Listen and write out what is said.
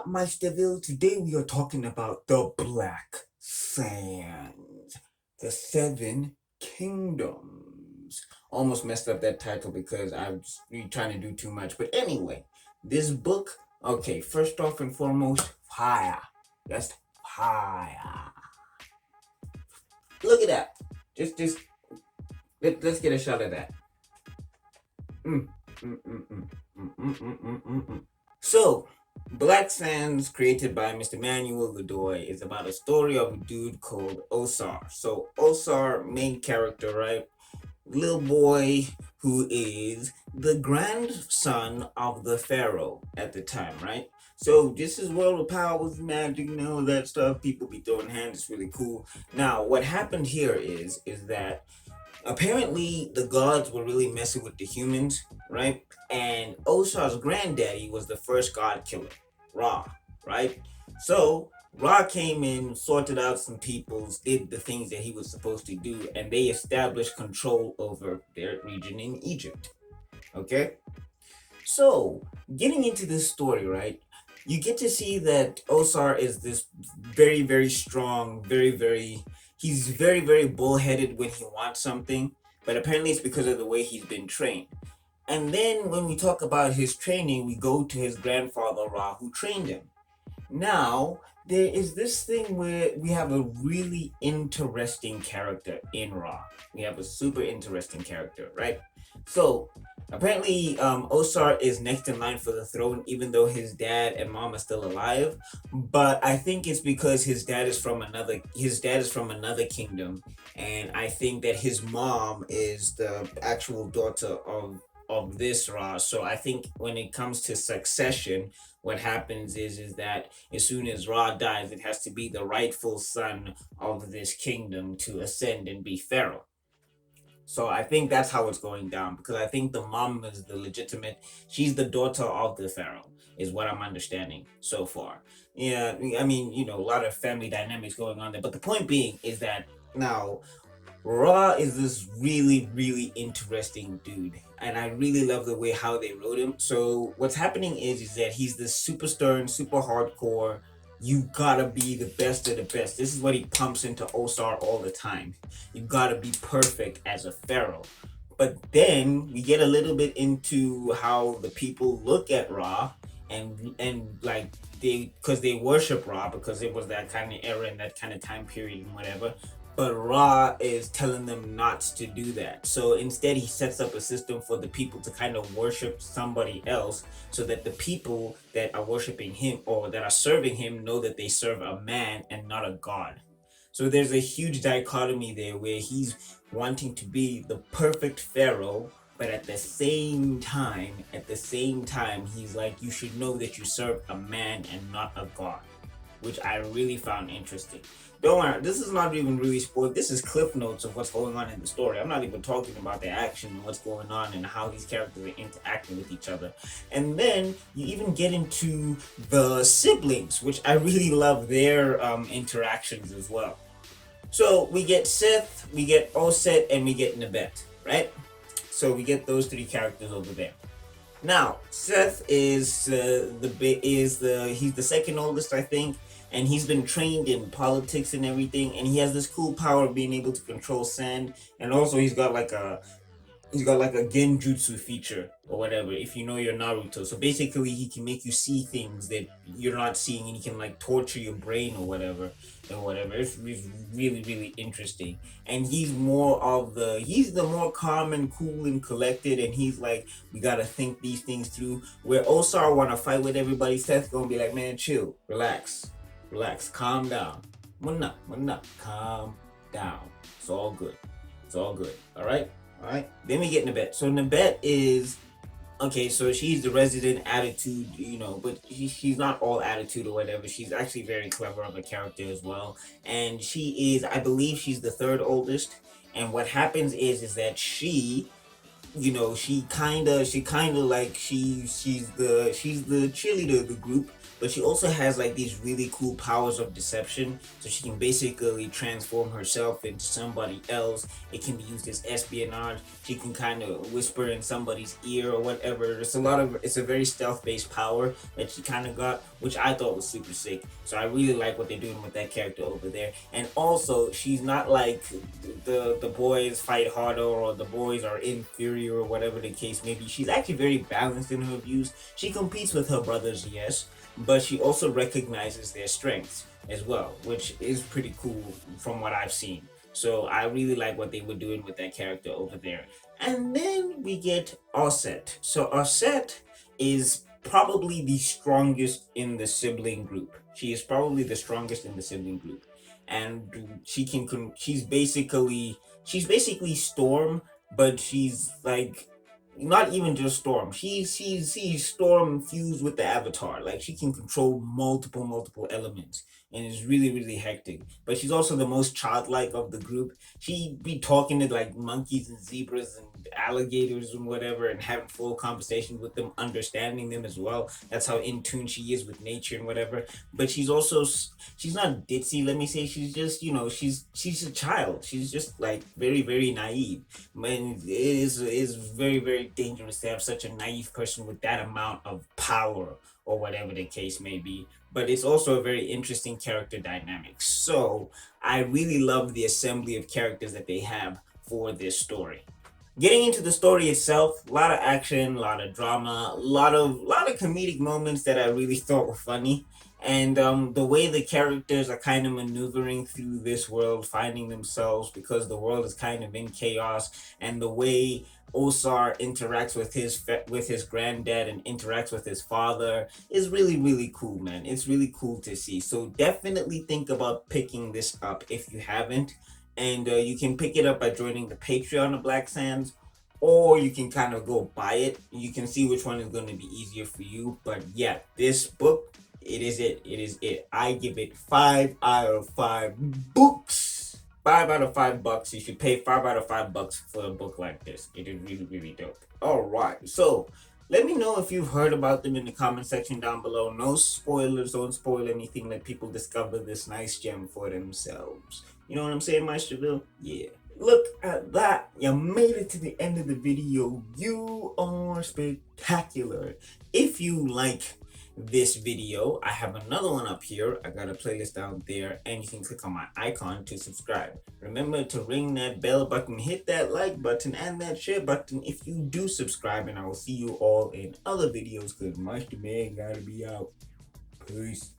my Deville. Today we are talking about the Black Sands, the Seven Kingdoms. Almost messed up that title because I was really trying to do too much. But anyway, this book, okay, first off and foremost, fire. Just fire. Look at that. Let's get a shot of that. Mm, mm, mm, mm, mm, mm, mm, mm, mm, mm. So, Black Sands, created by Mr. Manuel Godoy, is about a story of a dude called Osar. So, Osar, main character, right? Little boy who is the grandson of the pharaoh at the time, right? So this is world of powers, magic, and all that stuff. People be throwing hands. It's really cool. Now, what happened here is that apparently the gods were really messing with the humans, right? And Osar's granddaddy was the first god killer, Ra, right? So Ra came in, sorted out some peoples, did the things that he was supposed to do, and they established control over their region in Egypt. Okay? So, getting into this story, right? You get to see that Osar is this very, very strong, he's very, very bullheaded when he wants something, but apparently it's because of the way he's been trained. And then when we talk about his training, we go to his grandfather Ra, who trained him. Now, there is this thing where we have a really interesting character in Ra. We have a super interesting character, right? So, apparently, Osar is next in line for the throne, even though his dad and mom are still alive. But I think it's because his dad is from another kingdom, and I think that his mom is the actual daughter of this Ra. So I think when it comes to succession, what happens is that as soon as Ra dies, it has to be the rightful son of this kingdom to ascend and be pharaoh. So I think that's how it's going down because I think the mom is the legitimate. She's the daughter of the pharaoh, is what I'm understanding so far. Yeah, I mean, a lot of family dynamics going on there. But the point being is that now Raw is this really, really interesting dude, and I really love the way how they wrote him. So what's happening is that he's this super stern, super hardcore. You gotta be the best of the best. This is what he pumps into Osar all the time. You gotta be perfect as a pharaoh. But then we get a little bit into how the people look at Ra, and like because they worship Ra because it was that kind of era and that kind of time period and whatever, but Ra is telling them not to do that. So instead, he sets up a system for the people to kind of worship somebody else so that the people that are worshiping him or that are serving him know that they serve a man and not a god. So there's a huge dichotomy there where he's wanting to be the perfect pharaoh, but at the same time, he's like, you should know that you serve a man and not a god, which I really found interesting. Don't worry, this is not even really spoiled. This is cliff notes of what's going on in the story. I'm not even talking about the action and what's going on and how these characters are interacting with each other. And then you even get into the siblings, which I really love their interactions as well. So we get Seth, we get Oset, and we get Nebet, right? So we get those three characters over there. Now, Seth is he's the second oldest, I think, and he's been trained in politics and everything, and he has this cool power of being able to control sand, and also he's got like a genjutsu feature or whatever if you know your Naruto. So basically he can make you see things that you're not seeing, and he can like torture your brain or whatever and whatever. It's really, really interesting. And he's the more calm and cool and collected, and he's like, we gotta think these things through. Where Osar wanna fight with everybody, Seth's gonna be like, man, chill, relax, calm down. Calm down. It's all good. It's all good. Alright? All right. Then we get Nabet. So Nabet is okay. So she's the resident attitude, but she's not all attitude or whatever. She's actually very clever of a character as well, and I believe, she's the third oldest. And what happens is that she she kind of like she's the cheerleader of the group, but she also has like these really cool powers of deception, so she can basically transform herself into somebody else. It can be used as espionage. She can kind of whisper in somebody's ear or whatever. It's a very stealth based power that she kind of got, which I thought was super sick. So I really like what they're doing with that character over there. And also, she's not like the boys fight harder or the boys are inferior or whatever the case may be. She's actually very balanced in her views. She competes with her brothers, yes, but she also recognizes their strengths as well, which is pretty cool from what I've seen. So I really like what they were doing with that character over there. And then we get Osset. So Osset is probably the strongest in the sibling group. She is probably the strongest in the sibling group. And she's basically Storm, but she's like not even just Storm. She's Storm fused with the Avatar. Like she can control multiple elements, and it's really really hectic. But she's also the most childlike of the group. She be talking to like monkeys and zebras and alligators and whatever, and having full conversations with them, understanding them as well. That's how in tune she is with nature and whatever. But she's not ditzy. Let me say she's a child. She's just like very very naive. Man, it is very very dangerous to have such a naive person with that amount of power or whatever the case may be. But it's also a very interesting character dynamic. So I really love the assembly of characters that they have for this story. Getting into the story itself, a lot of action, a lot of drama, a lot of comedic moments that I really thought were funny. And the way the characters are kind of maneuvering through this world, finding themselves because the world is kind of in chaos, and the way Osar interacts with his granddad and interacts with his father is really really cool, man. It's really cool to see. So definitely think about picking this up if you haven't, and you can pick it up by joining the Patreon of Black Sands, or you can kind of go buy it. You can see which one is going to be easier for you. But yeah, this book, it is it. It is it. I give it 5 out of 5 books. 5 out of 5 bucks. You should pay 5 out of 5 bucks for a book like this. It is really, really dope. All right. So let me know if you've heard about them in the comment section down below. No spoilers. Don't spoil anything. Let people discover this nice gem for themselves. You know what I'm saying, Maestroville? Yeah. Look at that. You made it to the end of the video. You are spectacular. If you like this video, I have another one up here. I got a playlist down there, and you can click on my icon to subscribe. Remember to ring that bell button, hit that like button, and that share button if you do subscribe, and I will see you all in other videos because Master Man gotta be out. Peace.